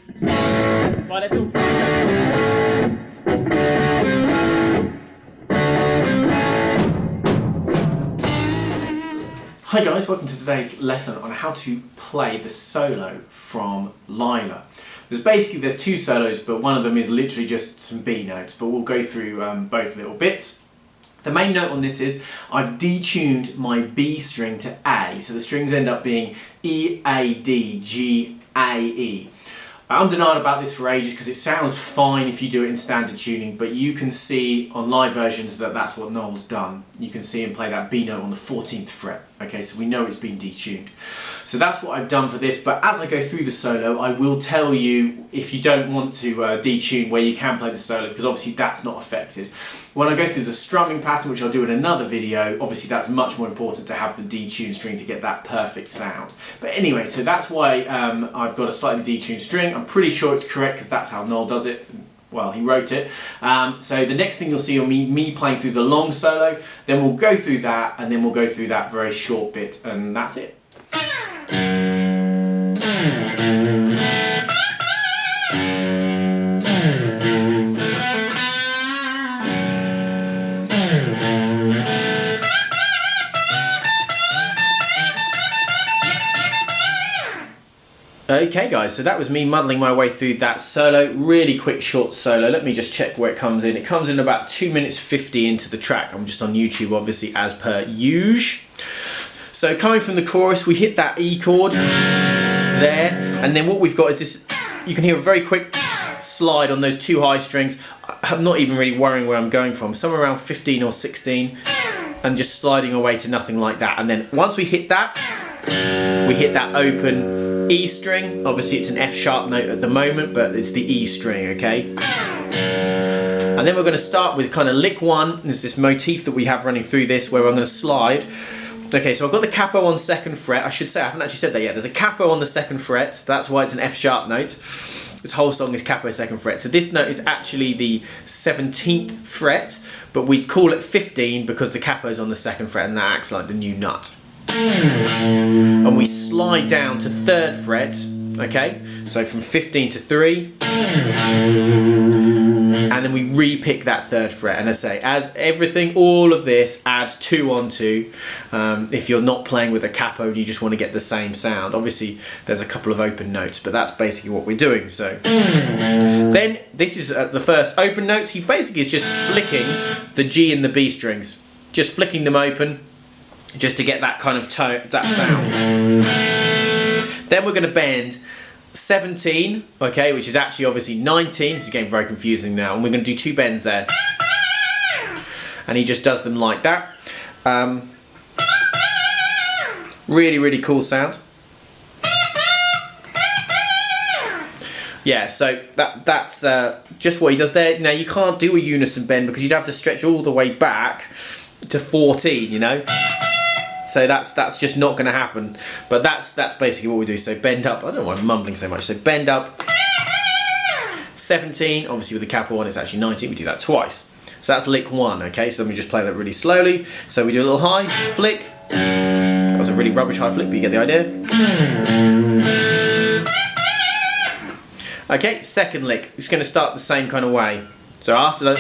Right, let's all Hi guys, welcome to today's lesson on how to play the solo from Lyla. There's two solos, but one of them is literally just some B notes, but we'll go through both little bits. The main note on this is I've detuned my B string to A, so the strings end up being E, A, D, G, A, E. I'm denied about this for ages because it sounds fine if you do it in standard tuning, but you can see on live versions that that's what Noel's done. You can see him play that B note on the 14th fret. Okay, so we know it's been detuned. So that's what I've done for this, but as I go through the solo, I will tell you if you don't want to detune where you can play the solo, because obviously that's not affected. When I go through the strumming pattern, which I'll do in another video, obviously that's much more important to have the detuned string to get that perfect sound. But anyway, so that's why I've got a slightly detuned string. I'm pretty sure it's correct because that's how Noel does it. Well, he wrote it. So the next thing you'll see on me playing through the long solo, then we'll go through that, and then we'll go through that very short bit, and that's it. Okay guys, so that was me muddling my way through that solo, really quick short solo. Let me just check where it comes in. It comes in about 2 minutes 50 into the track. I'm just on YouTube obviously as per usual. So coming from the chorus, we hit that E chord there, and then what we've got is this, you can hear a very quick slide on those two high strings. I'm not even really worrying where I'm going from, somewhere around 15 or 16, and just sliding away to nothing like that. And then once we hit that open E string. Obviously it's an F sharp note at the moment, but it's the E string, okay? And then we're going to start with kind of lick one. There's this motif that we have running through this where I'm going to slide. Okay, so I've got the capo on 2nd fret. I should say, I haven't actually said that yet. There's a capo on the 2nd fret. That's why it's an F sharp note. This whole song is capo 2nd fret. So this note is actually the 17th fret, but we'd call it 15 because the capo's on the 2nd fret and that acts like the new nut. And we slide down to 3rd fret, okay? So from 15 to 3. And then we re-pick that 3rd fret. And I say, as everything, all of this, add 2 on 2. If you're not playing with a capo, you just want to get the same sound. Obviously, there's a couple of open notes, but that's basically what we're doing. So then, this is the first open notes. He basically is just flicking the G and the B strings. Just flicking them open, just to get that kind of tone, that sound. Then we're going to bend 17, okay, which is actually obviously 19. This is getting very confusing now, and we're going to do 2 bends there. And he just does them like that. Really, really cool sound. Yeah, so that's just what he does there. Now you can't do a unison bend because you'd have to stretch all the way back to 14, you know. So that's just not going to happen. But that's basically what we do. So bend up. I don't know why I'm mumbling so much. So bend up 17. Obviously with the capo on, it's actually 19. We do that twice. So that's lick 1. Okay. So let me just play that really slowly. So we do a little high flick. That was a really rubbish high flick, but you get the idea. Okay. 2nd lick. It's going to start the same kind of way. So after that,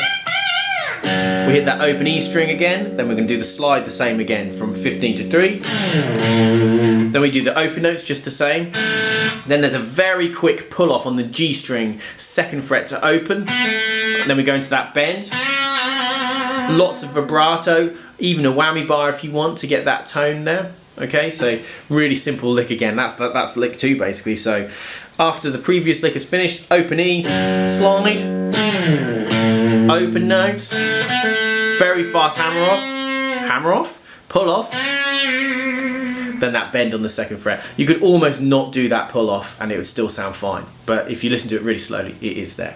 we hit that open E string again, then we're going to do the slide the same again from 15 to 3. Then we do the open notes just the same. Then there's a very quick pull off on the G string, 2nd fret to open. Then we go into that bend. Lots of vibrato, even a whammy bar if you want to get that tone there. Okay, so really simple lick again. That's lick 2 basically. So after the previous lick is finished, open E, slide, open notes, very fast hammer off, pull off, then that bend on the 2nd fret. You could almost not do that pull off and it would still sound fine, but if you listen to it really slowly, it is there.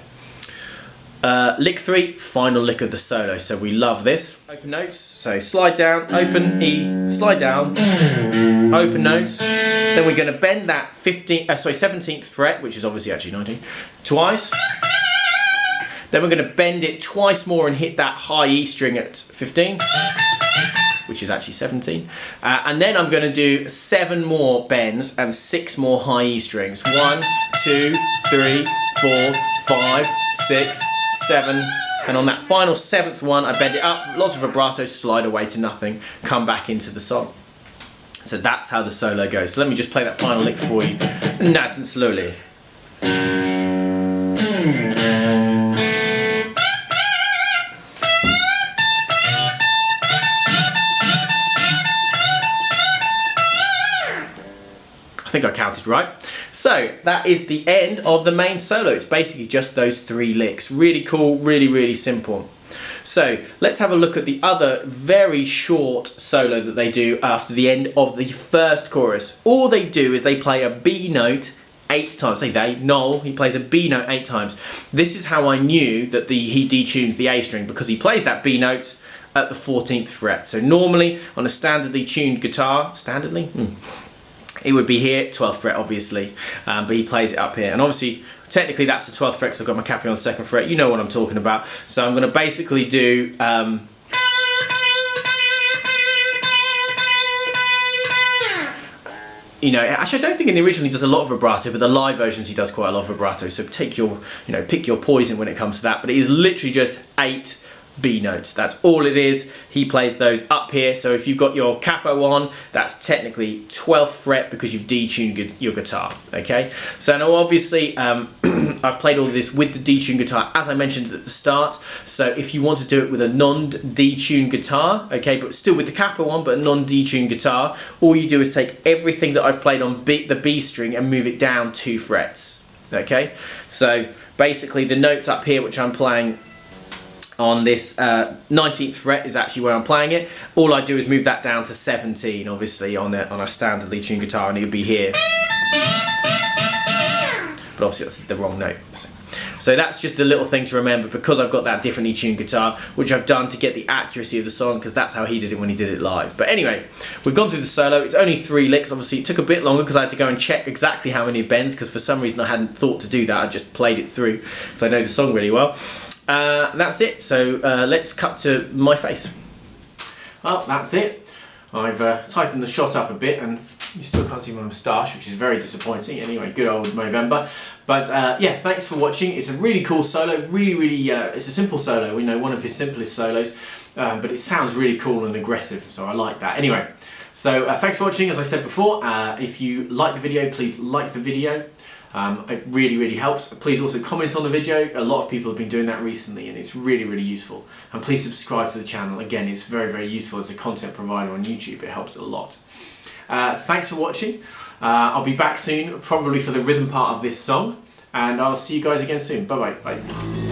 Lick 3, final lick of the solo. So we love this. Open notes, so slide down, open E, slide down, open notes. Then we're going to bend that 17th fret, which is obviously actually 19, twice. Then we're going to bend it twice more and hit that high E string at 15, which is actually 17. And then I'm going to do 7 more bends and 6 more high E strings. 1, 2, 3, 4, 5, 6, 7, and on that final 7th one, I bend it up, lots of vibrato, slide away to nothing, come back into the song. So that's how the solo goes. So let me just play that final lick for you, nice and slowly. I think I counted right. So that is the end of the main solo. It's basically just those 3 licks. Really cool, really, really simple. So let's have a look at the other very short solo that they do after the end of the first chorus. All they do is they play a B note 8 times. Say they, Noel, he plays a B note 8 times. This is how I knew that he detunes the A string, because he plays that B note at the 14th fret. So normally on a standardly tuned guitar, it would be here, 12th fret obviously, but he plays it up here. And obviously, technically that's the 12th fret because I've got my capping on 2nd fret. You know what I'm talking about. So I'm going to basically do... you know, actually I don't think in the original he does a lot of vibrato, but the live versions he does quite a lot of vibrato. So take your, you know, pick your poison when it comes to that. But it is literally just 8 B notes. That's all it is. He plays those up here. So if you've got your capo on, that's technically 12th fret because you've detuned your guitar. Okay. So now obviously I've played all of this with the detuned guitar, as I mentioned at the start. So if you want to do it with a non-detuned guitar, okay, but still with the capo on, but a non-detuned guitar, all you do is take everything that I've played on the B string and move it down 2 frets. Okay. So basically the notes up here, which I'm playing on this 19th fret, is actually where I'm playing it. All I do is move that down to 17, obviously, on a standardly tuned guitar, and it would be here. But obviously that's the wrong note. So that's just a little thing to remember, because I've got that differently tuned guitar, which I've done to get the accuracy of the song, because that's how he did it when he did it live. But anyway, we've gone through the solo. It's only 3 licks. Obviously it took a bit longer because I had to go and check exactly how many bends, because for some reason I hadn't thought to do that. I just played it through because I know the song really well. That's it. So let's cut to my face. Well, that's it. I've tightened the shot up a bit, and you still can't see my moustache, which is very disappointing. Anyway, good old Movember. But yeah, thanks for watching. It's a really cool solo. Really, it's a simple solo. We know one of his simplest solos, but it sounds really cool and aggressive, so I like that. Anyway, so thanks for watching. As I said before, if you like the video, please like the video. It really helps. Please also comment on the video. A lot of people have been doing that recently, and it's really useful. And please subscribe to the channel. Again, it's very useful as a content provider on YouTube. It helps a lot. Thanks for watching. I'll be back soon, probably for the rhythm part of this song, and I'll see you guys again soon. Bye.